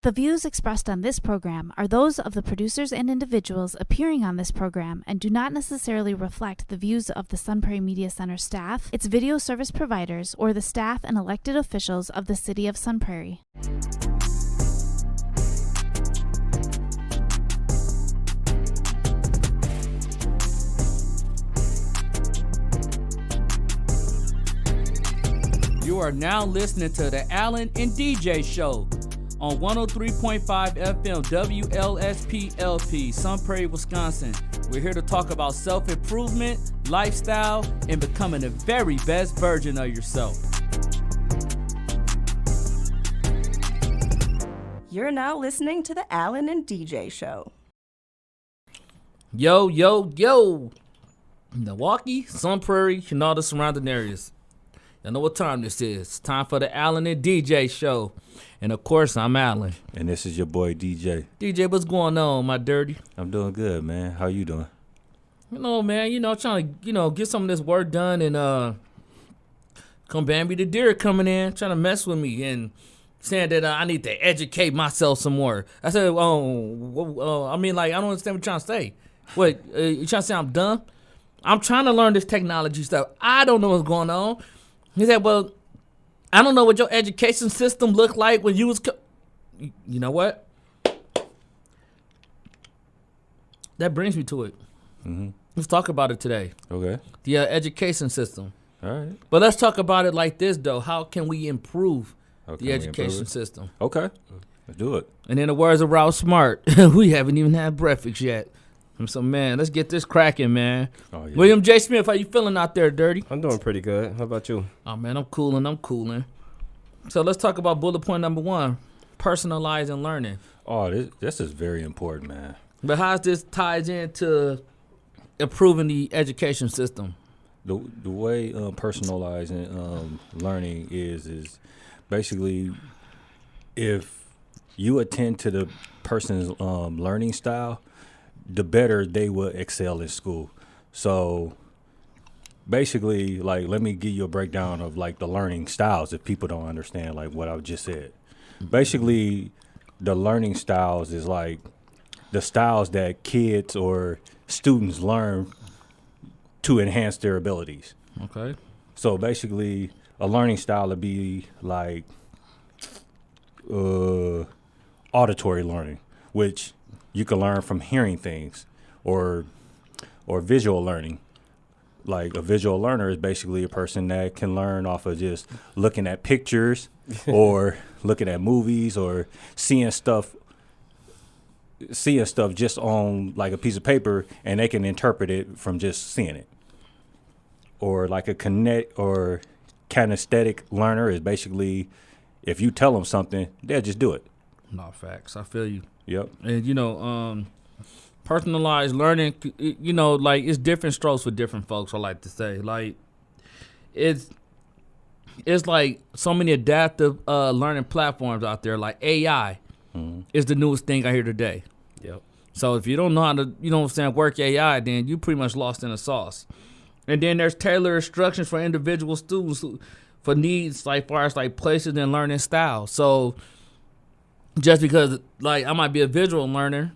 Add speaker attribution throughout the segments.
Speaker 1: The views expressed on this program are those of the producers and individuals appearing on this program and do not necessarily reflect the views of the Sun Prairie Media Center staff, its video service providers, or the staff and elected officials of the City of Sun Prairie.
Speaker 2: You are now listening to the Allen and DJ Show on 103.5 FM WLSP-LP, Sun Prairie, Wisconsin. We're here to talk about self-improvement, lifestyle, and becoming the very best version of yourself.
Speaker 3: You're now listening to the Allen and DJ Show.
Speaker 2: Yo, yo, yo. Milwaukee, Sun Prairie, and all the surrounding areas. You know what time this is. It's time for the Allen and DJ Show. And, of course, I'm Allen.
Speaker 4: And this is your boy, DJ.
Speaker 2: DJ, what's going on, my dirty?
Speaker 4: I'm doing good, man. How you doing?
Speaker 2: Man, trying to, get some of this work done and come Bambi the Deer coming in, trying to mess with me and saying that I need to educate myself some more. I said, I don't understand what you're trying to say. What, you trying to say I'm dumb? I'm trying to learn this technology stuff. I don't know what's going on. He said, well, I don't know what your education system looked like when you was... You know what? That brings me to it.
Speaker 4: Mm-hmm.
Speaker 2: Let's talk about it today.
Speaker 4: Okay.
Speaker 2: The education system.
Speaker 4: All right.
Speaker 2: But let's talk about it like this, though. How can we improve the education system?
Speaker 4: Okay. Let's do it.
Speaker 2: And in the words of Ralph Smart, we haven't even had breakfast yet. So, man, let's get this cracking, man. Oh, yeah. William J. Smith, how you feeling out there, Dirty?
Speaker 5: I'm doing pretty good. How about you?
Speaker 2: Oh, man, I'm cooling. So let's talk about bullet point number 1, personalizing learning.
Speaker 4: Oh, this is very important, man.
Speaker 2: But how this ties into improving the education system?
Speaker 4: The way personalizing learning is basically if you attend to the person's learning style, the better they will excel in school. So basically, let me give you a breakdown of the learning styles if people don't understand what I just said. Basically, the learning styles is the styles that kids or students learn to enhance their abilities.
Speaker 2: Okay.
Speaker 4: So basically, a learning style would be auditory learning, which you can learn from hearing things, or visual learning. Like a visual learner is basically a person that can learn off of just looking at pictures or looking at movies or seeing stuff just on a piece of paper, and they can interpret it from just seeing it. Or a kinesthetic learner is basically if you tell them something, they'll just do it.
Speaker 2: No, facts. I feel you.
Speaker 4: Yep.
Speaker 2: And, personalized learning, it's different strokes for different folks, I like to say. It's so many adaptive learning platforms out there, like AI is the newest thing I hear today.
Speaker 5: Yep.
Speaker 2: So if you don't know how to, work AI, then you pretty much lost in the sauce. And then there's tailored instructions for individual students for needs, far as places and learning styles. So just because, I might be a visual learner,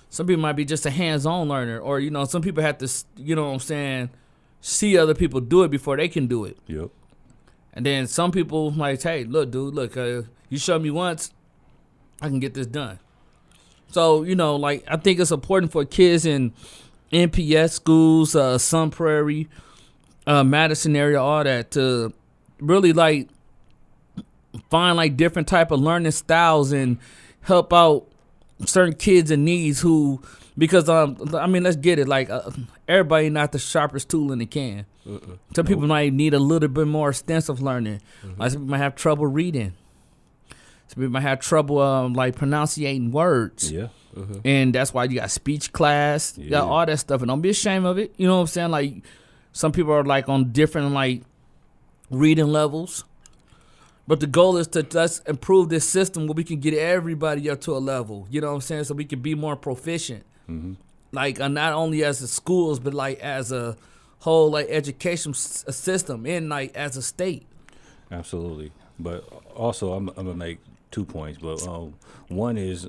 Speaker 2: some people might be just a hands-on learner, or, some people have to, see other people do it before they can do it.
Speaker 4: Yep.
Speaker 2: And then some people might say, hey, look, dude, you show me once, I can get this done. So, I think it's important for kids in NPS schools, Sun Prairie, Madison area, all that, to really, find different type of learning styles and help out certain kids in needs because let's get it, everybody not the sharpest tool in the can. Some people might need a little bit more extensive learning. Some people might have trouble reading. Some people might have trouble pronunciating words.
Speaker 4: Yeah.
Speaker 2: And that's why you got speech class, you got all that stuff, and don't be ashamed of it. You know what I'm saying? Some people are on different reading levels. But the goal is to let's improve this system where we can get everybody up to a level, you know what I'm saying, so we can be more proficient. Mm-hmm. Not only as the schools, but as a whole education system and as a state.
Speaker 4: Absolutely. But also I'm gonna make 2 points, but one is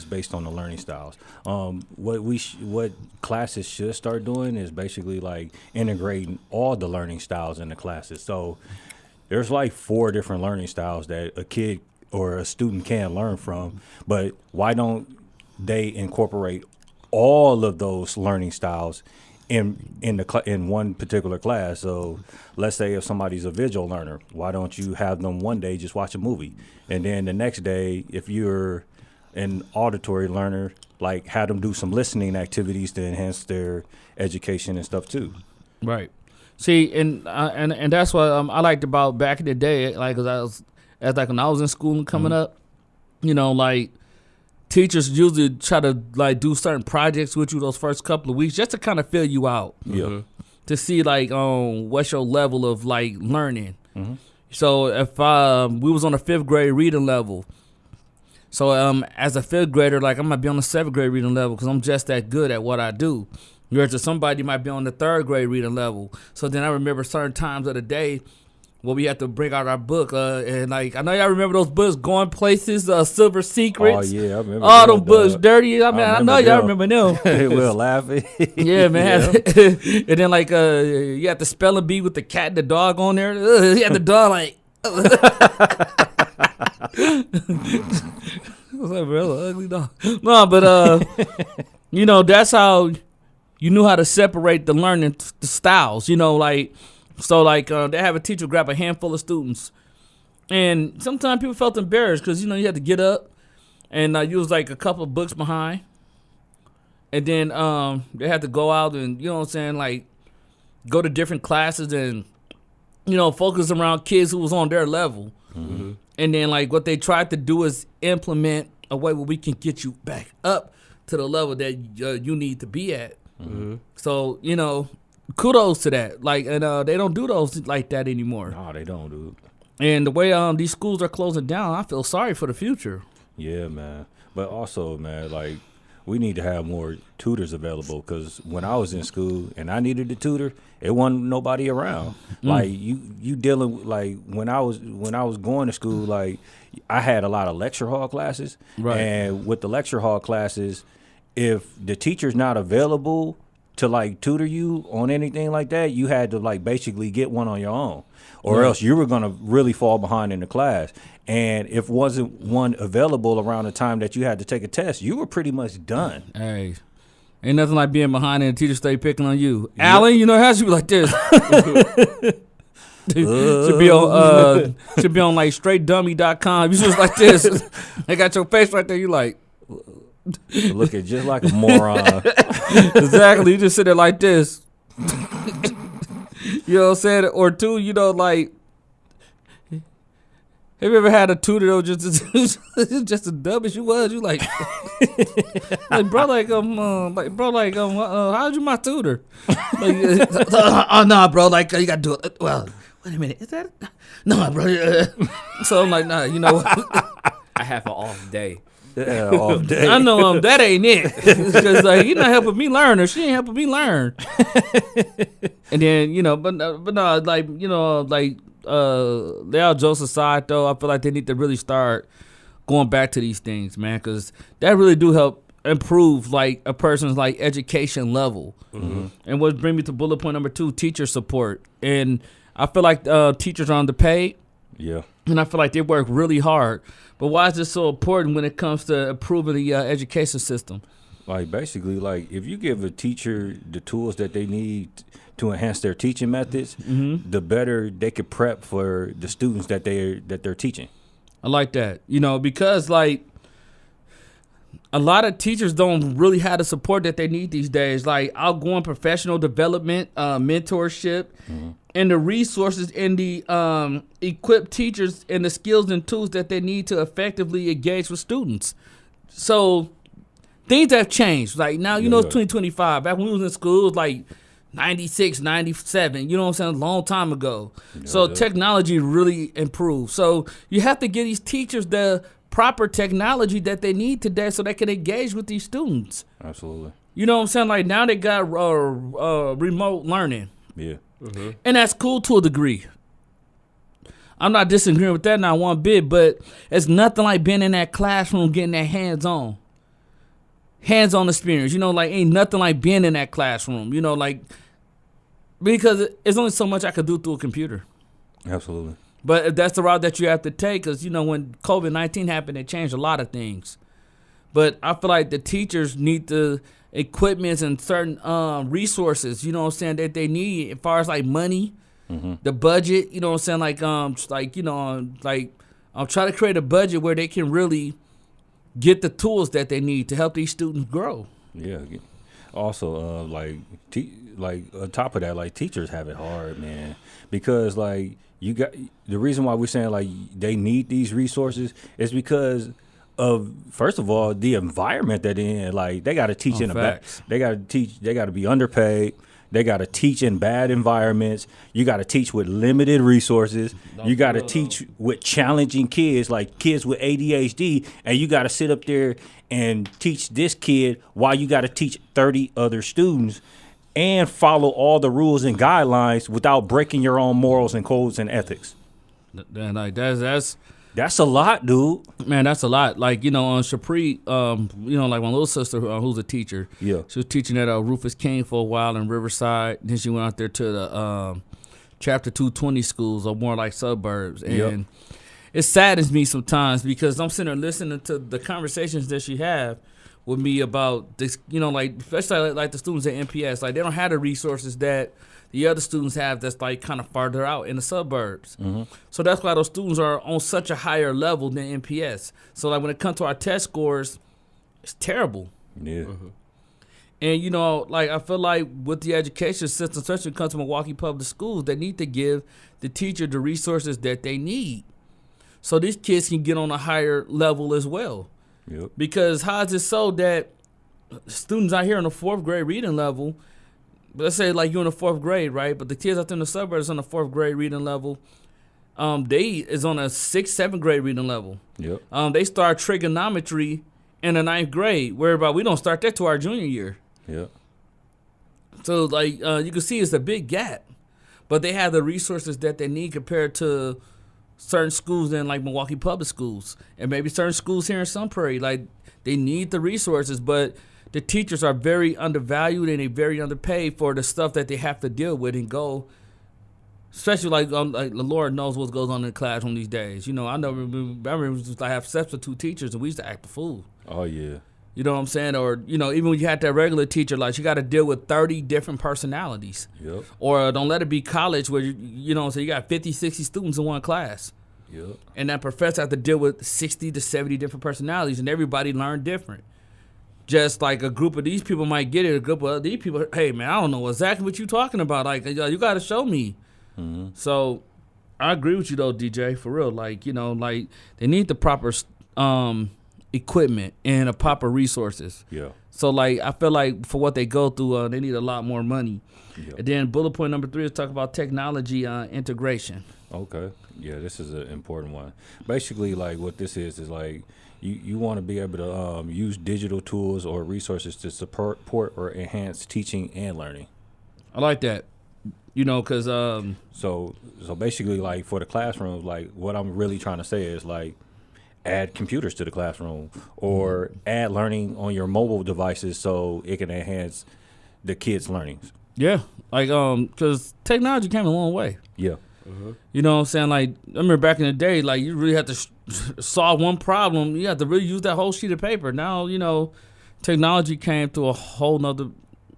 Speaker 4: based on the learning styles. What classes should start doing is basically like integrating all the learning styles in the classes. So there's like 4 different learning styles that a kid or a student can learn from, but why don't they incorporate all of those learning styles in one particular class? So let's say if somebody's a visual learner, why don't you have them one day just watch a movie, and then the next day, if you're an auditory learner, like have them do some listening activities to enhance their education and stuff too.
Speaker 2: Right. See, and that's what I liked about back in the day, like, 'cause when I was in school and coming up, you know, like, teachers usually try to like do certain projects with you those first couple of weeks just to kind of fill you out.
Speaker 4: Yeah.
Speaker 2: To see like what's your level of like learning.
Speaker 4: Mm-hmm.
Speaker 2: So if we was on a 5th grade reading level, so as a 5th grader, like I might be on the 7th grade reading level because I'm just that good at what I do. Whereas somebody might be on the 3rd grade reading level. So then I remember certain times of the day where we had to bring out our book, and like I know y'all remember those books, Going Places, Silver Secrets.
Speaker 4: Oh yeah, I remember
Speaker 2: all them books, dirty. I know y'all remember them.
Speaker 4: We're laughing.
Speaker 2: Yeah, man. And then like you had the spelling bee with the cat and the dog on there. You had the dog like. I was like, bro, ugly dog. No, but you know, that's how you knew how to separate the learning the styles. You know, like. So, like, they have a teacher grab a handful of students. And sometimes people felt embarrassed because, you know, you had to get up and you was, like, a couple of books behind. And then they had to go out and, you know what I'm saying, like, go to different classes and, you know, focus around kids who was on their level. Mm-hmm. And then, like, what they tried to do is implement a way where we can get you back up to the level that you need to be at. Mm-hmm. So, you know, kudos to that. Like, and they don't do those like that anymore.
Speaker 4: No, they don't, dude.
Speaker 2: And the way these schools are closing down, I feel sorry for the future.
Speaker 4: Yeah, man. But also, man, like, we need to have more tutors available because when I was in school and I needed a tutor, it wasn't nobody around. Like you dealing with, like when I was going to school, like I had a lot of lecture hall classes,
Speaker 2: right? And
Speaker 4: with the lecture hall classes, if the teacher's not available to like tutor you on anything like that, you had to like basically get one on your own, or else you were gonna really fall behind in the class. And if wasn't one available around the time that you had to take a test, you were pretty much done.
Speaker 2: Hey, ain't nothing like being behind and the teacher stay picking on you. Yep. Alan, you know how should be like this. should be on like straightdummy.com. You just like this. They got your face right there. You like.
Speaker 4: Looking just like a moron.
Speaker 2: Exactly. You just sit there like this. You know what I'm saying? Or two, you know, like, have you ever had a tutor that was just as dumb as you was? You like, like bro, how'd you my tutor? Like, oh no, bro, like you gotta do it. Well, wait a minute, is that? No, bro. So I'm like, nah, you know what?
Speaker 5: I have an off day.
Speaker 4: Yeah, all day.
Speaker 2: I know that ain't it. Because like, you're not helping me learn, or she ain't helping me learn. And then, you know, but no, like, you know, like, they all jokes aside, though, I feel like they need to really start going back to these things, man, because that really do help improve, like, a person's, like, education level. Mm-hmm. And what brings me to bullet point number 2, teacher support. And I feel like teachers are underpaid.
Speaker 4: Yeah.
Speaker 2: And I feel like they work really hard. But why is this so important when it comes to improving the education system?
Speaker 4: Like, basically, like, if you give a teacher the tools that they need to enhance their teaching methods, the better they could prep for the students that they're teaching.
Speaker 2: I like that. You know, because, like, a lot of teachers don't really have the support that they need these days. Like, outgoing professional development, mentorship, and the resources and the equipped teachers and the skills and tools that they need to effectively engage with students. So things have changed. Like now, you know, it's 2025. Back when we was in school, it was like 96, 97. You know what I'm saying? A long time ago. So technology really improved. So you have to give these teachers the proper technology that they need today so they can engage with these students.
Speaker 4: Absolutely.
Speaker 2: You know what I'm saying? Like now they got remote learning.
Speaker 4: Yeah.
Speaker 2: And that's cool to a degree. I'm not disagreeing with that not one bit, but it's nothing like being in that classroom getting that hands-on experience. You know, like ain't nothing like being in that classroom. You know, like because it's only so much I could do through a computer.
Speaker 4: Absolutely.
Speaker 2: But if that's the route that you have to take, because, you know, when COVID-19 happened, it changed a lot of things. But I feel like the teachers need the equipment and certain resources, you know what I'm saying, that they need as far as, like, money, the budget, you know what I'm saying, I'm trying to create a budget where they can really get the tools that they need to help these students grow.
Speaker 4: Yeah. Also, on top of that, like, teachers have it hard, man, because, like, you got the reason why we're saying like they need these resources is because of, first of all, the environment that they're in. Like they got to teach they got to be underpaid. They got to teach in bad environments. You got to teach with limited resources. You got to teach with challenging kids, like kids with ADHD, and you got to sit up there and teach this kid while you got to teach 30 other students and follow all the rules and guidelines without breaking your own morals and codes and ethics.
Speaker 2: And like that's
Speaker 4: a lot, dude.
Speaker 2: Man, that's a lot. Like, you know, on Shapri, you know, like my little sister who's a teacher.
Speaker 4: Yeah.
Speaker 2: She was teaching at Rufus King for a while in Riverside. Then she went out there to the Chapter 220 schools, or more like suburbs. And it saddens me sometimes because I'm sitting there listening to the conversations that she have with me about this, you know, like especially like the students at MPS, like they don't have the resources that the other students have that's like kind of farther out in the suburbs. So that's why those students are on such a higher level than MPS. So like when it comes to our test scores, it's terrible.
Speaker 4: Yeah.
Speaker 2: And you know, like I feel like with the education system, especially when it comes to Milwaukee Public Schools, they need to give the teacher the resources that they need, so these kids can get on a higher level as well.
Speaker 4: Yep.
Speaker 2: Because how is it so that students out here on the 4th grade reading level, let's say like you're in the 4th grade, right? But the kids out there in the suburbs on the 4th grade reading level, they is on a 6th, 7th grade reading level.
Speaker 4: Yep.
Speaker 2: They start trigonometry in the 9th grade, whereby we don't start that to our junior year.
Speaker 4: Yep.
Speaker 2: So like you can see it's a big gap, but they have the resources that they need compared to certain schools in like Milwaukee Public Schools and maybe certain schools here in Sun Prairie. Like they need the resources, but the teachers are very undervalued and they're very underpaid for the stuff that they have to deal with and go. Especially like the Lord knows what goes on in the classroom these days. You know, I remember I have substitute teachers and we used to act a fool.
Speaker 4: Oh yeah.
Speaker 2: You know what I'm saying? Or, you know, even when you had that regular teacher, like, you got to deal with 30 different personalities.
Speaker 4: Yep.
Speaker 2: Or don't let it be college where, you know, so you got 50, 60 students in one class.
Speaker 4: Yep.
Speaker 2: And that professor has to deal with 60 to 70 different personalities, and everybody learn different. Just like a group of these people might get it, a group of these people, hey, man, I don't know exactly what you're talking about. Like, you got to show me.
Speaker 4: Mm-hmm.
Speaker 2: So I agree with you, though, DJ, for real. Like, you know, like, they need the proper equipment and the proper resources.
Speaker 4: Yeah.
Speaker 2: So like I feel like for what they go through, they need a lot more money.
Speaker 4: Yeah.
Speaker 2: And then bullet point number 3 is talk about technology integration.
Speaker 4: Okay. Yeah, this is an important one. Basically, like what this is like you want to be able to use digital tools or resources to support or enhance teaching and learning.
Speaker 2: I like that. You know, because
Speaker 4: so basically, like for the classrooms, like what I'm really trying to say is like add computers to the classroom or add learning on your mobile devices so it can enhance the kids' learnings.
Speaker 2: Yeah, like because technology came a long way.
Speaker 4: Yeah.
Speaker 2: You know what I'm saying? Like I remember back in the day, like you really had to solve one problem. You had to really use that whole sheet of paper. Now, you know, technology came to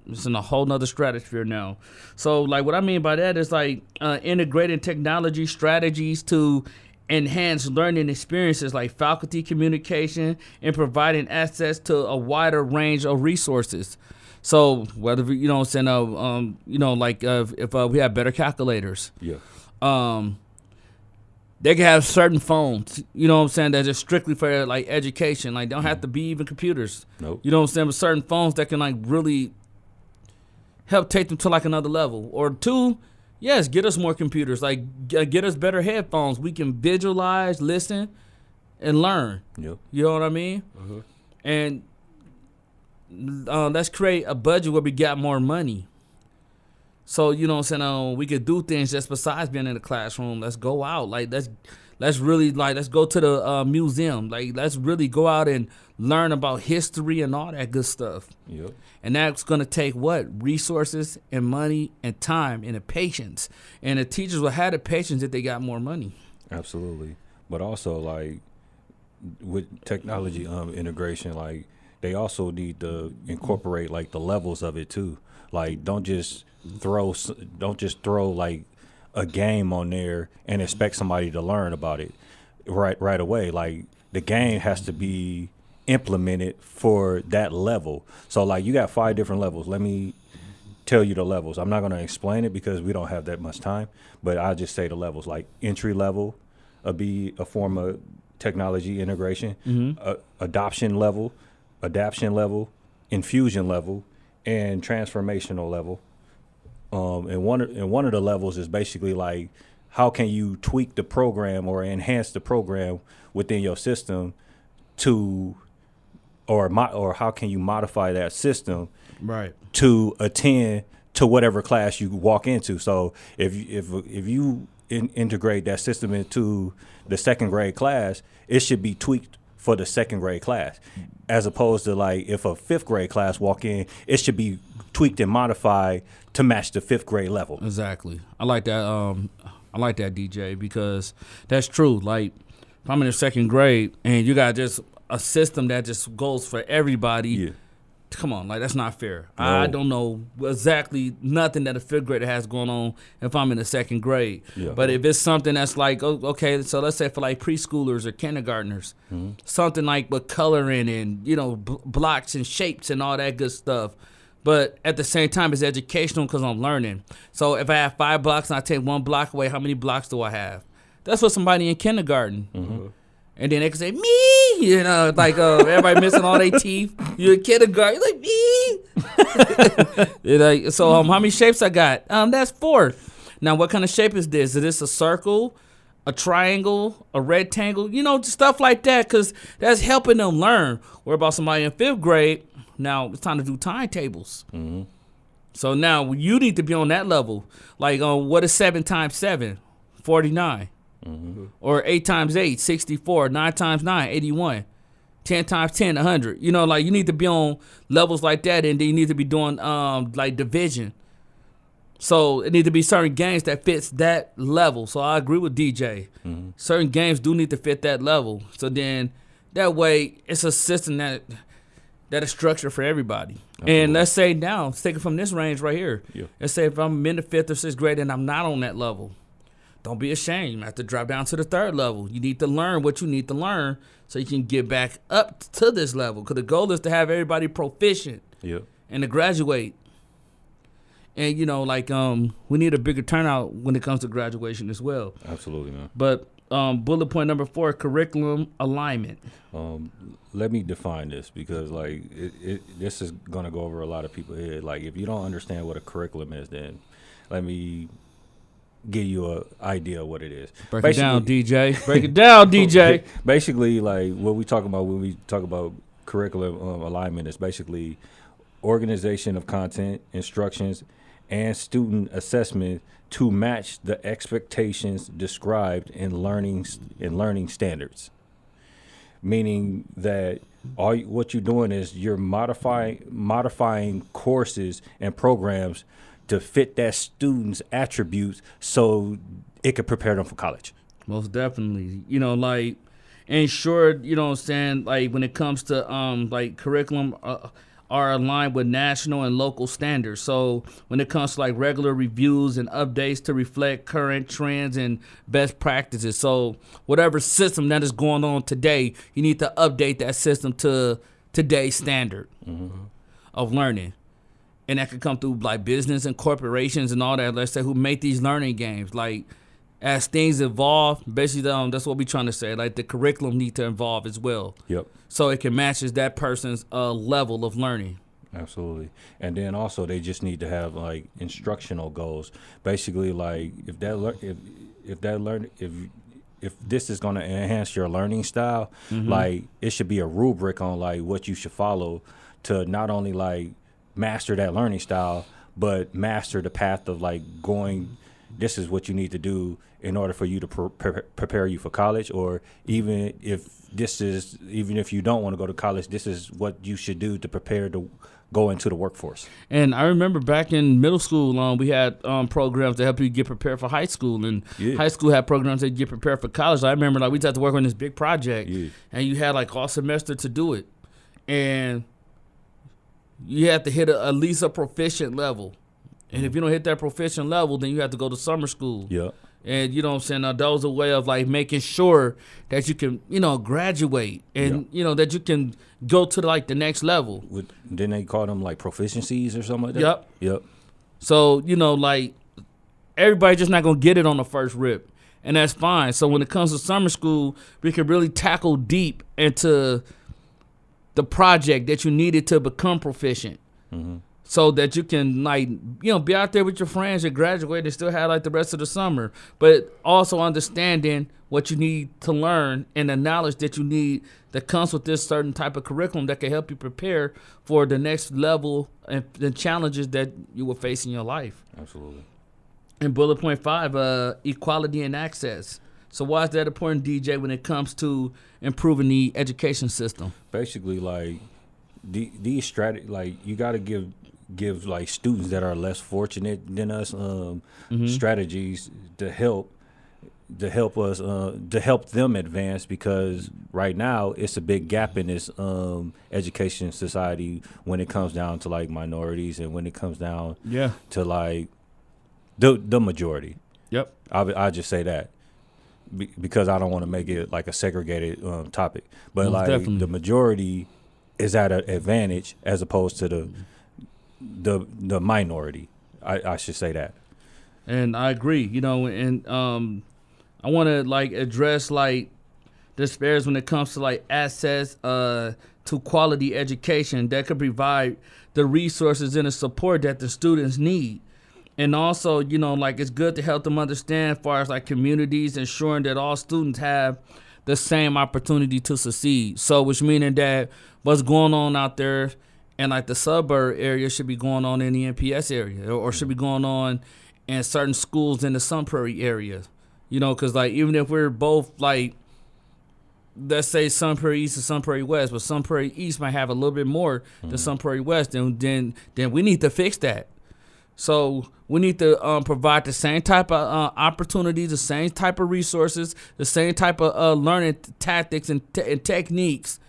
Speaker 2: it's in a whole nother stratosphere now. So like what I mean by that is like integrating technology strategies to enhance learning experiences like faculty communication and providing access to a wider range of resources. So whether, you know what I'm saying, you know, like if we have better calculators.
Speaker 4: Yeah.
Speaker 2: They can have certain phones, you know what I'm saying, that are strictly for like education. Like don't have to be even computers.
Speaker 4: Nope.
Speaker 2: You know what I'm saying, but certain phones that can like really help take them to like another level. Or 2, yes, get us more computers. Like get us better headphones. We can visualize, listen, and learn.
Speaker 4: Yep.
Speaker 2: You know what I mean? And let's create a budget where we got more money. So, you know what I'm saying? We could do things just besides being in the classroom. Let's go out. Like, let's really, like, let's go to the museum. Like, let's really go out and learn about history and all that good stuff.
Speaker 4: Yep.
Speaker 2: And that's going to take what? Resources and money and time and the patience. And the teachers will have the patience if they got more money.
Speaker 4: Absolutely. But also, like, with technology integration, like, they also need to incorporate, like, the levels of it, too. Like, don't just throw like a game on there and expect somebody to learn about it right away. Like, the game has to be implemented for that level. So, like, you got 5 different levels. Let me tell you the levels. I'm not going to explain it because we don't have that much time, but I'll just say the levels. Like, entry level be a form of technology integration, adoption level, infusion level, and transformational level. And one of the levels is basically like, how can you tweak the program or enhance the program within your system or how can you modify that system
Speaker 2: Right.
Speaker 4: to attend to whatever class you walk into. So if you integrate that system into the second grade class, it should be tweaked for the second grade class, as opposed to, like, if a 5th grade class walk in, it should be tweaked and modified to match the 5th grade level.
Speaker 2: Exactly. I like that. I like that, DJ, because that's true. Like, if I'm in the second grade and you got just a system that just goes for everybody,
Speaker 4: Yeah.
Speaker 2: come on, like, that's not fair.
Speaker 4: No.
Speaker 2: I don't know exactly nothing that a 5th grader has going on if I'm in the second grade.
Speaker 4: Yeah.
Speaker 2: But if it's something that's like, okay, so let's say for like preschoolers or kindergartners, something like with coloring and, you know, blocks and shapes and all that good stuff. But at the same time, it's educational because I'm learning. So if I have 5 blocks and I take 1 block away, how many blocks do I have? That's for somebody in kindergarten. And then they can say, me, you know, like everybody missing all their teeth. You're in kindergarten, you're like, me. You know, so how many shapes I got? That's 4. Now, what kind of shape is this? Is this a circle, a triangle, a rectangle? You know, stuff like that, because that's helping them learn. What about somebody in 5th grade? Now, it's time to do timetables. So now you need to be on that level. Like, what is 7 times 7? 49. Or 8 times 8, 64. 9 times 9, 81. 10 times 10, 100. You know, like, you need to be on levels like that, and then you need to be doing like division. So it need to be certain games that fits that level. So I agree with DJ. Certain games do need to fit that level. So then that way it's a system that is structured for everybody.
Speaker 4: Absolutely.
Speaker 2: And let's say now, let's take it from this range right here.
Speaker 4: Yeah.
Speaker 2: Let's say if I'm in the 5th or 6th grade and I'm not on that level, don't be ashamed. You have to drop down to the 3rd level. You need to learn what you need to learn so you can get back up to this level. Because the goal is to have everybody proficient and to graduate. And, you know, like, we need a bigger turnout when it comes to graduation as well.
Speaker 4: Absolutely, man.
Speaker 2: But bullet point number 4, curriculum alignment.
Speaker 4: Let me define this, because, like, this is going to go over a lot of people's head. Like, if you don't understand what a curriculum is, then let me give you an idea of what it is.
Speaker 2: Break it down, DJ. Break it down, DJ.
Speaker 4: Basically, like, what we talk about when we talk about curriculum alignment is basically organization of content, instructions, and student assessment to match the expectations described in learning standards. Meaning that what you're doing is you're modifying courses and programs to fit that student's attributes so it could prepare them for college.
Speaker 2: Most definitely. You know, like, ensure, you know what I'm saying, like, when it comes to like curriculum are aligned with national and local standards. So when it comes to like regular reviews and updates to reflect current trends and best practices. So whatever system that is going on today, you need to update that system to today's standard of learning. And that could come through like business and corporations and all that, let's say, who make these learning games. Like, as things evolve, basically that's what we're trying to say. Like, the curriculum need to evolve as well.
Speaker 4: Yep.
Speaker 2: So it can matches that person's level of learning.
Speaker 4: Absolutely. And then also they just need to have like instructional goals. Basically, like, if this is going to enhance your learning style, like, it should be a rubric on like what you should follow to not only like master that learning style, but master the path of like going. This is what you need to do in order for you to prepare you for college, or even if you don't want to go to college, this is what you should do to prepare to go into the workforce.
Speaker 2: And I remember back in middle school, we had programs to help you get prepared for high school, and high school had programs that get prepared for college. I remember we had to work on this big project, and you had like all semester to do it, and you had to hit at least a proficient level. And if you don't hit that proficient level, then you have to go to summer school.
Speaker 4: Yeah.
Speaker 2: And you know what I'm saying? Now, that was a way of like making sure that you can, graduate and, that you can go to like the next level.
Speaker 4: Didn't they call them like proficiencies or something like that? Yep.
Speaker 2: So, like everybody's just not going to get it on the first rip. And that's fine. So when it comes to summer school, we can really tackle deep into the project that you needed to become proficient. Mm-hmm. So that you can be out there with your friends and graduate and still have like the rest of the summer, but also understanding what you need to learn and the knowledge that you need that comes with this certain type of curriculum that can help you prepare for the next level and the challenges that you will face in your life.
Speaker 4: Absolutely.
Speaker 2: And bullet point 5, equality and access. So why is that important, DJ, when it comes to improving the education system?
Speaker 4: Basically, like these strategies, like you got to give like students that are less fortunate than us strategies to help us to help them advance, because right now it's a big gap in this education society when it comes down to like minorities and when it comes down to like the majority.
Speaker 2: Yep.
Speaker 4: I just say that because I don't want to make it like a segregated topic, but like definitely. The majority is at an advantage as opposed to the minority. I should say that.
Speaker 2: And I agree, and I want to like address like disparities when it comes to like access to quality education that could provide the resources and the support that the students need. And also, it's good to help them understand as far as like communities, ensuring that all students have the same opportunity to succeed. So which meaning that what's going on out there and like the suburb area should be going on in the NPS area, or should be going on in certain schools in the Sun Prairie area, because like even if we're both like, let's say Sun Prairie East and Sun Prairie West, but Sun Prairie East might have a little bit more than Sun Prairie West, then we need to fix that. So we need to provide the same type of opportunities, the same type of resources, the same type of learning tactics and techniques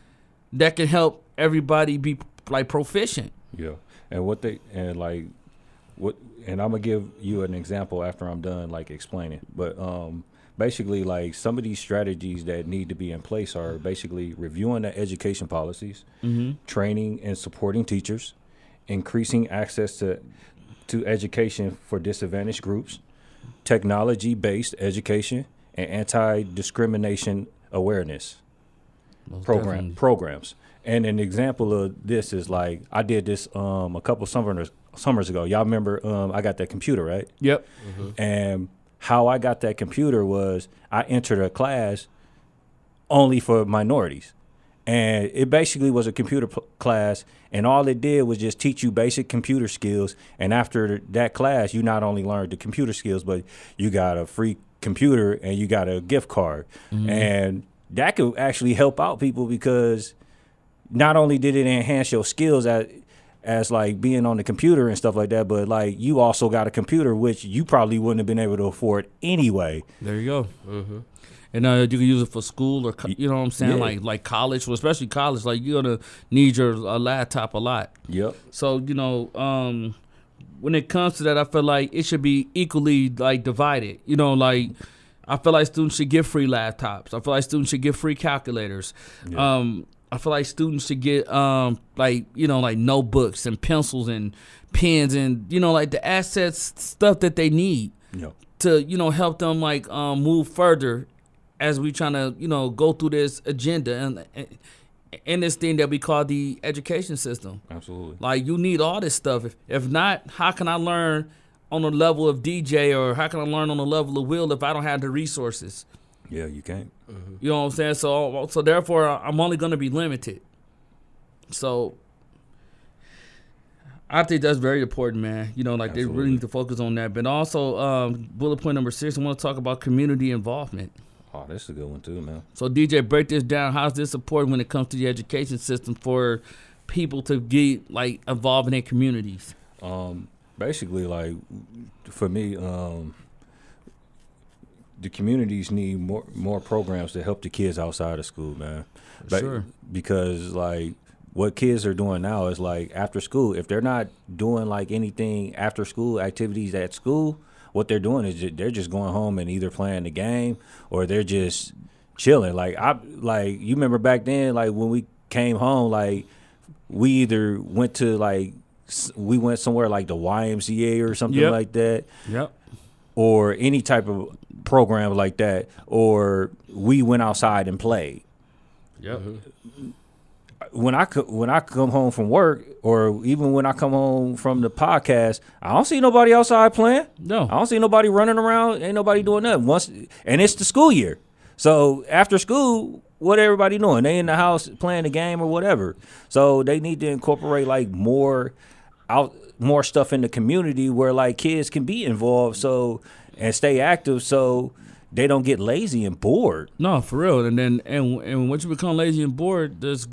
Speaker 2: that can help everybody be like proficient.
Speaker 4: Yeah. And and I'm gonna give you an example after I'm done like explaining. But basically like some of these strategies that need to be in place are basically reviewing the education policies, training and supporting teachers, increasing access to education for disadvantaged groups, technology-based education, and anti-discrimination awareness programs. And an example of this is like I did this a couple summers ago. Y'all remember I got that computer, right?
Speaker 2: Yep.
Speaker 4: And how I got that computer was I entered a class only for minorities. And it basically was a computer class, and all it did was just teach you basic computer skills. And after that class, you not only learned the computer skills, but you got a free computer and you got a gift card. And that could actually help out people, because not only did it enhance your skills as like being on the computer and stuff like that, but like you also got a computer, which you probably wouldn't have been able to afford anyway.
Speaker 2: There you go. And you can use it for school or, you know what I'm saying, like college, well, especially college. Like, you're going to need your laptop a lot.
Speaker 4: Yep.
Speaker 2: So, when it comes to that, I feel like it should be equally, like, divided. Like, I feel like students should get free laptops. I feel like students should get free calculators. Yeah. I feel like students should get, like notebooks and pencils and pens and, like the assets, stuff that they need to, help them, like, move further as we trying to, go through this agenda and this thing that we call the education system.
Speaker 4: Absolutely. Like,
Speaker 2: you need all this stuff. If not, how can I learn on the level of DJ, or how can I learn on the level of Will if I don't have the resources?
Speaker 4: Yeah, you can't.
Speaker 2: You know what I'm saying? So therefore, I'm only going to be limited. So I think that's very important, man. You know, like they really
Speaker 4: Absolutely.
Speaker 2: need to focus on that. But also, bullet point number 6, I want to talk about community involvement.
Speaker 4: Oh, that's a good one too, man.
Speaker 2: So, DJ, break this down. How's this important when it comes to the education system for people to get like involved in their communities?
Speaker 4: Basically, like for me, the communities need more programs to help the kids outside of school, man.
Speaker 2: Sure.
Speaker 4: Because like what kids are doing now is like after school, if they're not doing like anything after school activities at school, what they're doing is they're just going home and either playing the game or they're just chilling. Like you remember back then, like when we came home, like we either went to like we went somewhere like the YMCA or something
Speaker 2: Yep.
Speaker 4: like that,
Speaker 2: Yep.
Speaker 4: or any type of program like that, or we went outside and played.
Speaker 2: Yep.
Speaker 4: When I come home from work, or even when I come home from the podcast, I don't see nobody outside playing.
Speaker 2: No.
Speaker 4: I don't see nobody running around. Ain't nobody doing nothing. And it's the school year. So after school, what everybody doing? They in the house playing the game or whatever. So they need to incorporate like more stuff in the community where like kids can be involved and stay active so they don't get lazy and bored.
Speaker 2: No, for real. And then and once you become lazy and bored, there's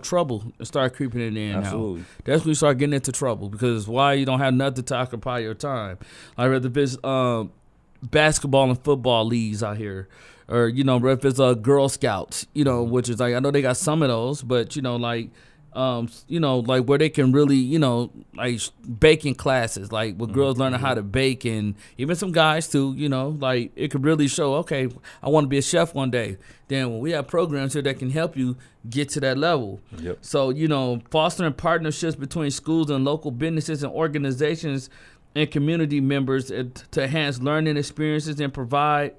Speaker 2: trouble start creeping in there.
Speaker 4: Absolutely.
Speaker 2: Now. That's when you start getting into trouble because why you don't have nothing to occupy your time. I'd rather there's basketball and football leagues out here. Or, if it's Girl Scouts, which is like, I know they got some of those, but, like where they can really, like baking classes, like with girls learning how to bake and even some guys too, like it could really show, okay, I want to be a chef one day. Then when we have programs here that can help you get to that level.
Speaker 4: Yep.
Speaker 2: So, fostering partnerships between schools and local businesses and organizations and community members to enhance learning experiences and provide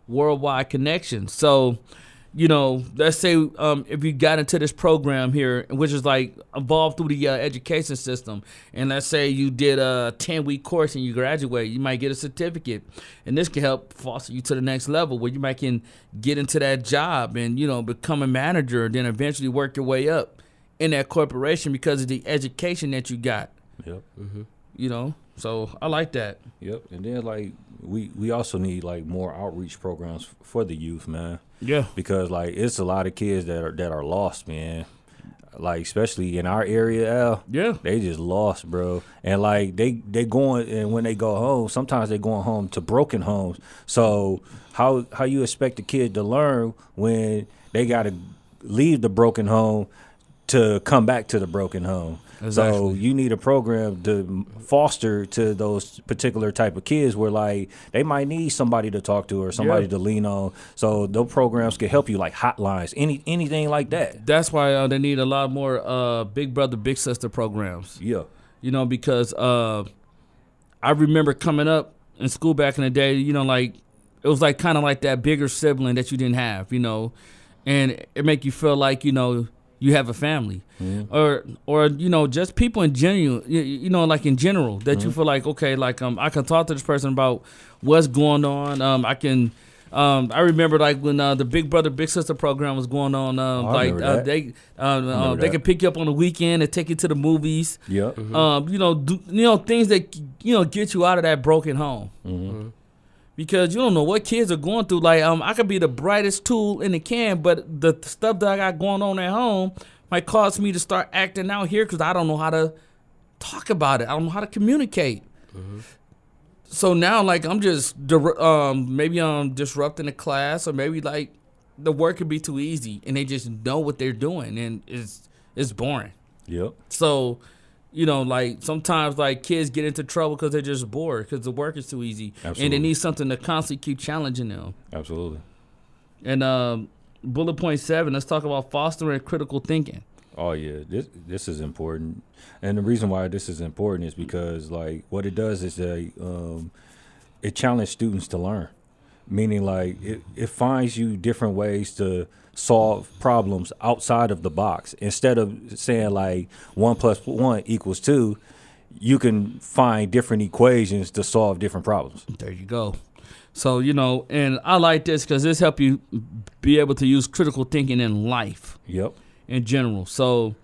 Speaker 2: worldwide connections. So, let's say if you got into this program here, which is like evolved through the education system, and let's say you did a 10-week course and you graduate, you might get a certificate, and this can help foster you to the next level where you might can get into that job and become a manager, and then eventually work your way up in that corporation because of the education that you got.
Speaker 4: Yep.
Speaker 2: So I like that.
Speaker 4: Yep. And then like we also need like more outreach programs for the youth, man.
Speaker 2: Yeah.
Speaker 4: Because like it's a lot of kids that are lost, man. Like especially in our area, Al.
Speaker 2: Yeah.
Speaker 4: They just lost, bro. And like they going, and when they go home, sometimes they going home to broken homes. So how you expect a kid to learn when they got to leave the broken home to come back to the broken home?
Speaker 2: Exactly.
Speaker 4: So you need a program to foster to those particular type of kids where like they might need somebody to talk to or somebody to lean on. So those programs can help you, like hotlines, anything like that.
Speaker 2: That's why they need a lot more big brother, big sister programs.
Speaker 4: Yeah.
Speaker 2: Because I remember coming up in school back in the day, like it was like kind of like that bigger sibling that you didn't have, and it make you feel like, you have a family, or just people in general, like in general, that you feel like, okay, like I can talk to this person about what's going on. I remember like when the Big Brother Big Sister program was going on. They could pick you up on the weekend and take you to the movies.
Speaker 4: Yeah.
Speaker 2: Things that get you out of that broken home.
Speaker 4: Mm-hmm.
Speaker 2: Because you don't know what kids are going through. Like, I could be the brightest tool in the can, but the stuff that I got going on at home might cause me to start acting out here because I don't know how to talk about it. I don't know how to communicate. Mm-hmm. So now, like, I'm just maybe I'm disrupting the class, or maybe like the work could be too easy, and they just know what they're doing, and it's boring.
Speaker 4: Yep.
Speaker 2: So. Like sometimes like kids get into trouble because they're just bored because the work is too easy.
Speaker 4: Absolutely.
Speaker 2: And they need something to constantly keep challenging them.
Speaker 4: Absolutely.
Speaker 2: And bullet point 7, let's talk about fostering critical thinking.
Speaker 4: Oh yeah, this is important, and the reason why this is important is because like what it does is it challenges students to learn, meaning like it finds you different ways to solve problems outside of the box. Instead of saying like 1 + 1 = 2, you can find different equations to solve different problems.
Speaker 2: There you go. So, and I like this because this helps you be able to use critical thinking in life.
Speaker 4: Yep.
Speaker 2: In general. So,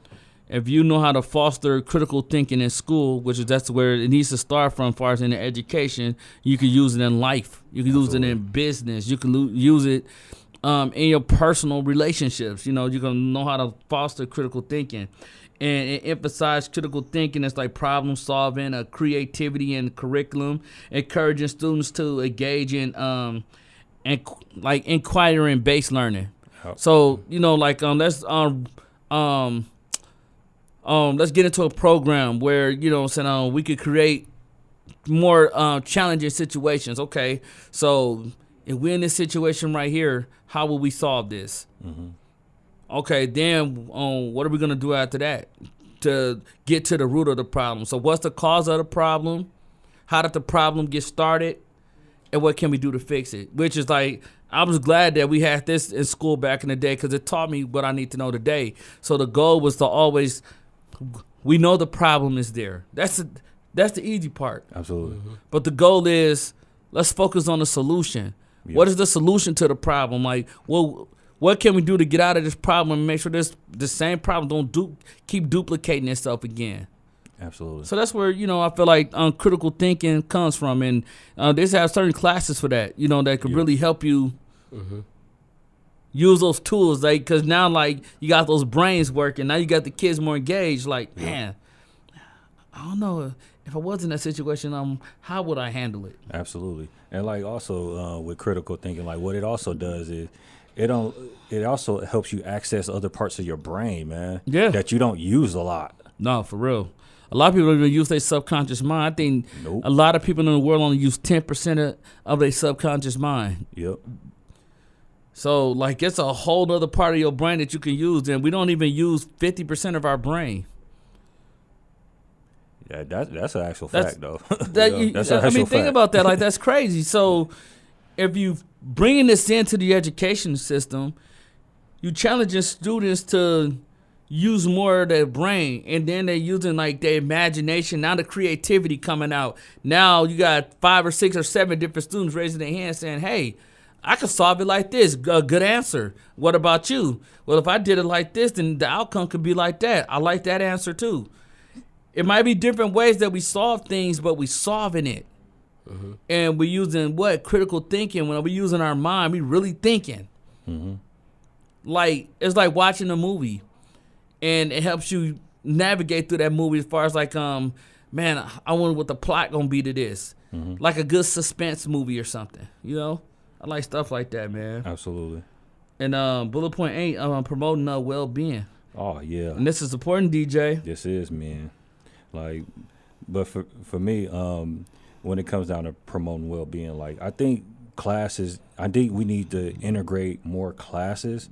Speaker 2: if you know how to foster critical thinking in school, that's where it needs to start from, as far as in the education, you can use it in life. You can use it in business. You can use it in your personal relationships. You know, you're going to know how to foster critical thinking. And it emphasize critical thinking as like problem solving, creativity in the curriculum, encouraging students to engage in inquiring based learning. So, you know, like let's get into a program where, you know, we could create more challenging situations. Okay, so if we're in this situation right here, how will we solve this? Mm-hmm. Okay, then what are we going to do after that to get to the root of the problem? So what's the cause of the problem? How did the problem get started? And what can we do to fix it? Which is like, I was glad that we had this in school back in the day because it taught me what I need to know today. So the goal was to always, we know the problem is there. That's the easy part.
Speaker 4: Absolutely.
Speaker 2: Mm-hmm. But the goal is, let's focus on the solution. Yeah. What is the solution to the problem? Like, well, what can we do to get out of this problem and make sure the same problem don't keep duplicating itself again?
Speaker 4: Absolutely.
Speaker 2: So that's where, you know, I feel like critical thinking comes from. And they have certain classes for that, you know, that could really help you use those tools. Like, because now, like, you got those brains working. Now you got the kids more engaged. Like, man, I don't know. If I was in that situation, how would I handle it?
Speaker 4: Absolutely. And, like, also with critical thinking, like, what it also does is, it also helps you access other parts of your brain, man. Yeah. That you don't use a lot.
Speaker 2: No, for real. A lot of people don't even use their subconscious mind. I think a lot of people in the world only use 10% of their subconscious mind.
Speaker 4: Yep.
Speaker 2: So, like, it's a whole other part of your brain that you can use, and we don't even use 50% of our brain.
Speaker 4: Yeah, that's an actual fact, though.
Speaker 2: Think about that. Like, that's crazy. So, if you bringing this into the education system, you challenging students to use more of their brain, and then they're using like their imagination. Now the creativity coming out. Now you got 5 or 6 or 7 different students raising their hands saying, "Hey, I could solve it like this. A good answer. What about you? Well, if I did it like this, then the outcome could be like that. I like that answer too." It might be different ways that we solve things, but we solving it. Mm-hmm. And we're using critical thinking. When we're using our mind, we really thinking. Mm-hmm. Like, it's like watching a movie, and it helps you navigate through that movie as far as like, man, I wonder what the plot gonna be to this. Mm-hmm. Like a good suspense movie or something, you know? I like stuff like that, man.
Speaker 4: Absolutely.
Speaker 2: And bullet point 8, promoting well-being.
Speaker 4: Oh, yeah.
Speaker 2: And this is important, DJ.
Speaker 4: This is, man. Like, but for me, when it comes down to promoting well-being, like, I think we need to integrate more classes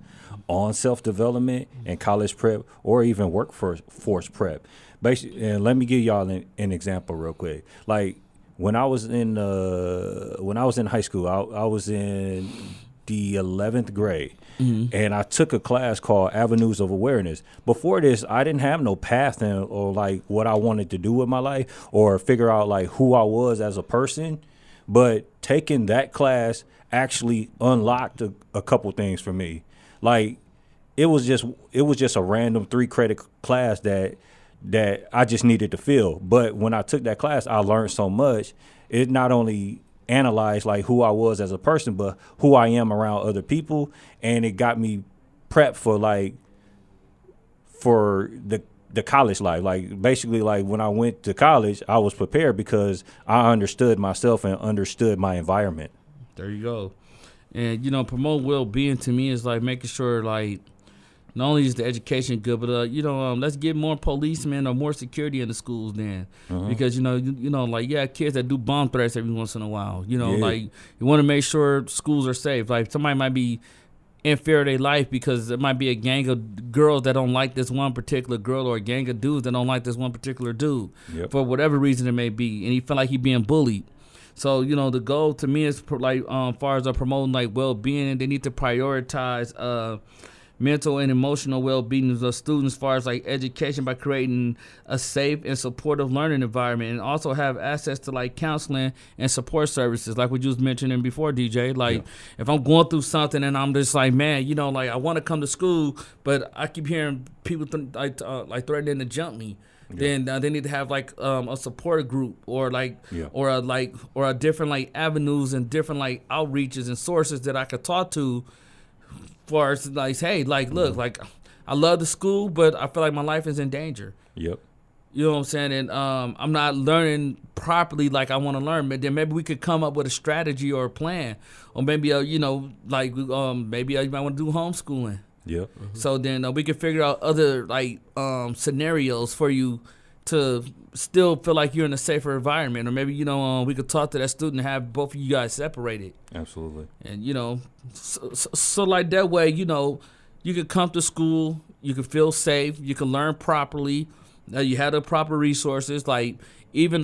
Speaker 4: on self-development and college prep, or even workforce prep. Basically, and let me give y'all an example real quick. Like, when I was in high school, I was in the 11th grade. Mm-hmm. And I took a class called Avenues of Awareness. Before this, I didn't have no path or like what I wanted to do with my life, or figure out like who I was as a person. But taking that class actually unlocked a couple things for me. Like, it was just a random 3-credit class that I just needed to fill. But when I took that class, I learned so much. It not only analyzed like who I was as a person, but who I am around other people, and it got me prepped for the college life. Like, basically, like, when I went to college, I was prepared because I understood myself and understood my environment.
Speaker 2: There you go. And, you know, promote well-being to me is like making sure, like, not only is the education good, but let's get more policemen or more security in the schools then, because you know, like, you have kids that do bomb threats every once in a while. You know, like, you want to make sure schools are safe. Like, somebody might be in fear of their life because it might be a gang of girls that don't like this one particular girl, or a gang of dudes that don't like this one particular dude, for whatever reason it may be, and he feel like he being bullied. So, you know, the goal to me is like, far as promoting like well-being, and they need to prioritize mental and emotional well-being of the students as far as like education by creating a safe and supportive learning environment, and also have access to like counseling and support services like what you was mentioning before, DJ. Like if I'm going through something and I'm just like, man, you know, like I want to come to school, but I keep hearing people like threatening to jump me. Then they need to have like a support group or like or a different like avenues and different like outreaches and sources that I could talk to. For us, like, hey, like, look, like, I love the school, but I feel like my life is in danger.
Speaker 4: Yep.
Speaker 2: You know what I'm saying? And I'm not learning properly like I want to learn. But then maybe we could come up with a strategy or a plan, or maybe you know, like maybe I might want to do homeschooling.
Speaker 4: Yep.
Speaker 2: So then we could figure out other like scenarios for you to still feel like you're in a safer environment, or maybe, you know, we could talk to that student and have both of you guys separated.
Speaker 4: Absolutely.
Speaker 2: And, you know, so like that way, you know, you could come to school, you could feel safe, you can learn properly, you have the proper resources, like even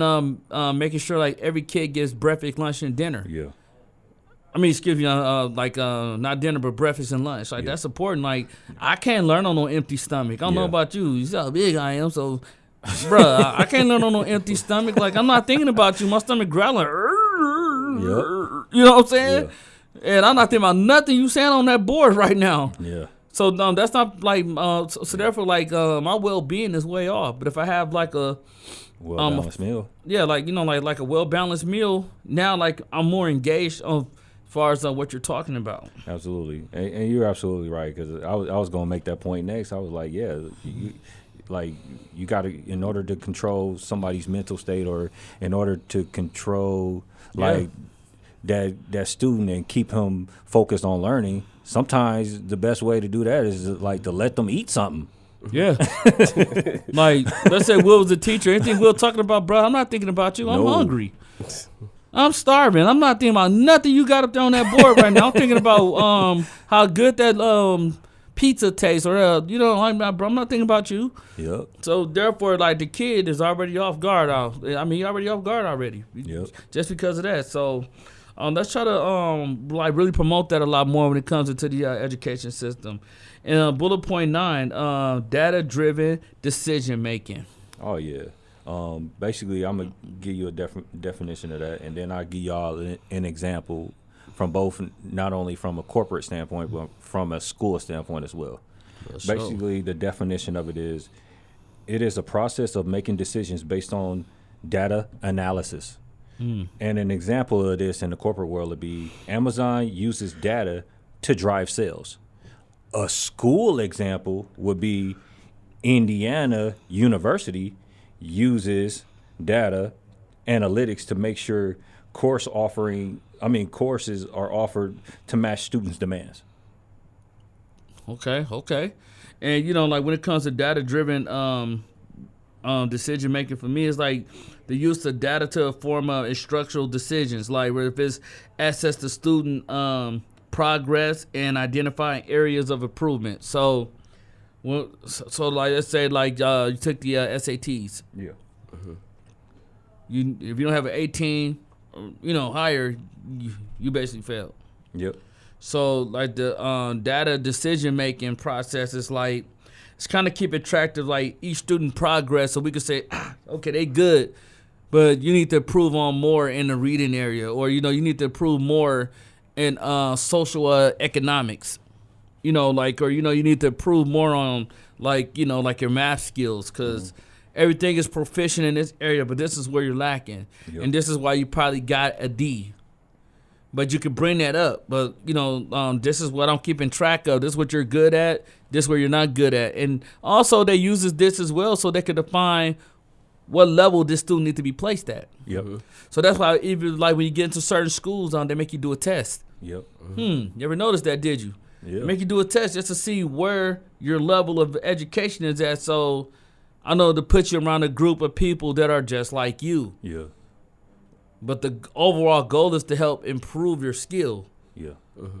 Speaker 2: making sure like every kid gets breakfast, lunch, and dinner.
Speaker 4: Yeah.
Speaker 2: I mean, excuse me, not dinner, but breakfast and lunch. Like that's important. Like I can't learn on no empty stomach. I don't know about you. You see how big I am, so. Bruh, I can't learn on no empty stomach. Like, I'm not thinking about you. My stomach growling. You know what I'm saying? Yeah. And I'm not thinking about nothing you saying on that board right now.
Speaker 4: Yeah.
Speaker 2: So that's not like so therefore like my well-being is way off. But if I have like a
Speaker 4: well-balanced meal.
Speaker 2: Yeah, like, you know, like a well-balanced meal, now like I'm more engaged as far as what you're talking about.
Speaker 4: Absolutely. And you're absolutely right, because I was going to make that point next. I was like, yeah, you got to, in order to control somebody's mental state, or in order to control like that student and keep him focused on learning, sometimes the best way to do that is like to let them eat something.
Speaker 2: Yeah. Like, let's say Will was the teacher. Anything Will talking about, bro, I'm not thinking about you. I'm hungry. I'm starving. I'm not thinking about nothing you got up there on that board right now. I'm thinking about how good that pizza tastes, or you know, I'm not thinking about you.
Speaker 4: Yep.
Speaker 2: So therefore, like, the kid is already off guard. I mean, he already off guard already.
Speaker 4: Yep. Just
Speaker 2: because of that. So let's try to like really promote that a lot more when it comes into the education system. And bullet point 9, data-driven decision making.
Speaker 4: Oh yeah. Basically, I'm gonna give you a definition of that, and then I'll give y'all an example from both, not only from a corporate standpoint, but from a school standpoint as well. Basically, the definition of it is a process of making decisions based on data analysis. And an example of this in the corporate world would be Amazon uses data to drive sales. A school example would be Indiana University uses data analytics to make sure courses are offered to match students' demands.
Speaker 2: Okay. And, you know, like, when it comes to data-driven decision making, for me, it's like the use of data to inform instructional decisions, like where if it's access to student progress and identifying areas of improvement. So like, let's say like you took the SATs. Yeah. If you don't have an 18, you know, higher, you basically failed.
Speaker 4: Yep.
Speaker 2: So like the data decision making process is like, it's kind of keeping track of like each student progress, so we could say, okay, they good, but you need to improve on more in the reading area, or, you know, you need to improve more in social economics, you know, like, or, you know, you need to improve more on, like, you know, like your math skills, because everything is proficient in this area, but this is where you're lacking. Yep. And this is why you probably got a D. But you could bring that up. But, you know, this is what I'm keeping track of. This is what you're good at. This is where you're not good at. And also they uses this as well so they can define what level this student need to be placed at.
Speaker 4: Yep.
Speaker 2: So that's why even like when you get into certain schools, they make you do a test.
Speaker 4: Yep.
Speaker 2: You ever noticed that, did you?
Speaker 4: Yeah.
Speaker 2: They make you do a test just to see where your level of education is at. So I know to put you around a group of people that are just like you.
Speaker 4: Yeah.
Speaker 2: But the overall goal is to help improve your skill.
Speaker 4: Yeah.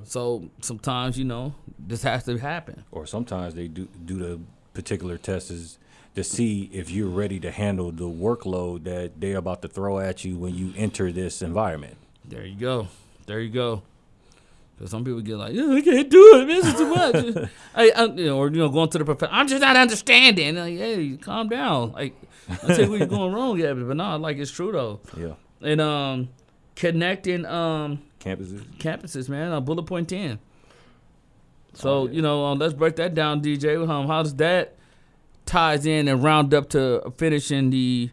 Speaker 2: So sometimes, you know, this has to happen.
Speaker 4: Or sometimes they do the particular tests to see if you're ready to handle the workload that they're about to throw at you when you enter this environment.
Speaker 2: There you go. Cause some people get like, I can't do it, man. This is too much. Or going to the professor. I'm just not understanding. Like, hey, calm down. Like, I tell you where you're going wrong, yeah. But no, like it's true though.
Speaker 4: Yeah.
Speaker 2: And connecting
Speaker 4: Campuses,
Speaker 2: man. Bullet point 10. So let's break that down, DJ. How does that ties in and round up to finishing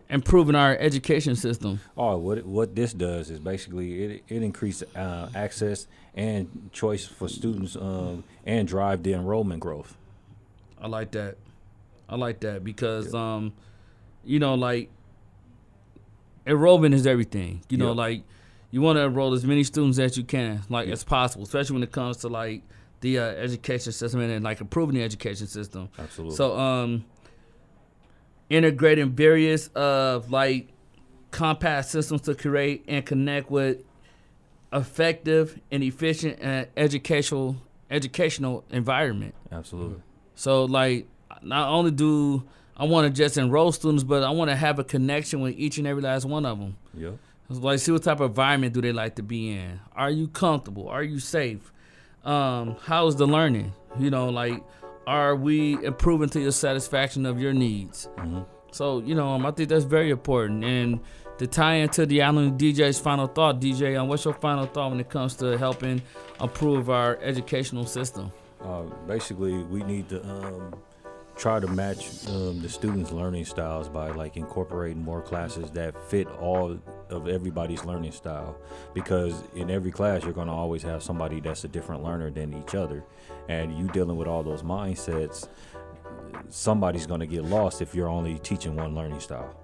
Speaker 2: improving our education system?
Speaker 4: Oh, what this does is basically it increases access and choice for students and drive the enrollment growth.
Speaker 2: I like that because like enrollment is everything. Like you want to enroll as many students as you can, as possible, especially when it comes to like the education system and like improving the education system.
Speaker 4: Absolutely.
Speaker 2: So integrating various compact systems to create and connect with effective and efficient educational environment.
Speaker 4: Absolutely.
Speaker 2: So like not only do I want to just enroll students, but I want to have a connection with each and every last one of them.
Speaker 4: Yep.
Speaker 2: Like, see what type of environment do they like to be in? Are you comfortable? Are you safe? How's the learning? Are we improving to your satisfaction of your needs?
Speaker 4: Mm-hmm.
Speaker 2: So, I think that's very important. And to tie into the Allen DJ's final thought, DJ, what's your final thought when it comes to helping improve our educational system?
Speaker 4: Basically, we need to try to match the students' learning styles by incorporating more classes that fit all of everybody's learning style, because in every class you're going to always have somebody that's a different learner than each other, and you dealing with all those mindsets, somebody's going to get lost if you're only teaching one learning style.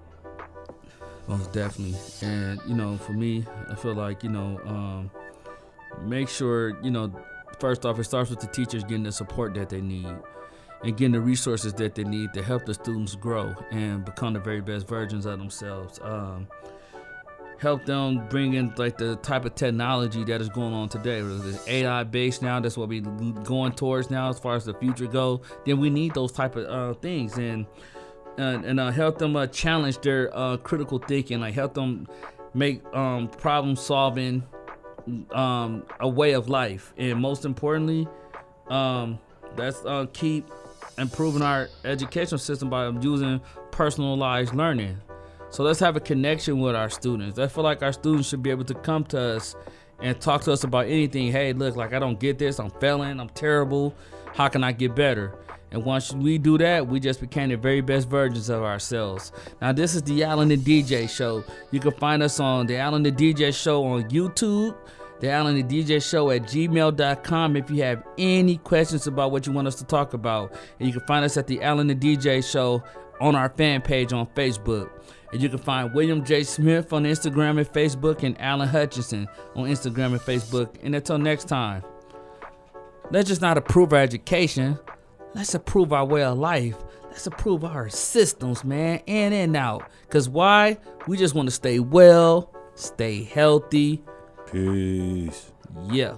Speaker 2: Most definitely. And for me, I feel like make sure first off, it starts with the teachers getting the support that they need and getting the resources that they need to help the students grow and become the very best versions of themselves. Help them bring in the type of technology that is going on today. It's AI based now. That's what we're going towards now as far as the future go. Then we need those type of things and help them challenge their critical thinking. Help them make problem solving a way of life. And most importantly, let's keep improving our educational system by using personalized learning. So let's have a connection with our students. I feel like our students should be able to come to us and talk to us about anything. Hey, look, I don't get this. I'm failing. I'm terrible. How can I get better? And once we do that, we just became the very best versions of ourselves. Now, this is the Allen and DJ Show. You can find us on the Allen and DJ Show on YouTube, the Allen and DJ Show at gmail.com if you have any questions about what you want us to talk about. And you can find us at the Allen and DJ Show on our fan page on Facebook. And you can find William J. Smith on Instagram and Facebook and Alan Hutchinson on Instagram and Facebook. And until next time, let's just not improve our education. Let's improve our way of life. Let's improve our systems, man, in and out. Because why? We just want to stay well, stay healthy.
Speaker 4: Peace.
Speaker 2: Yeah.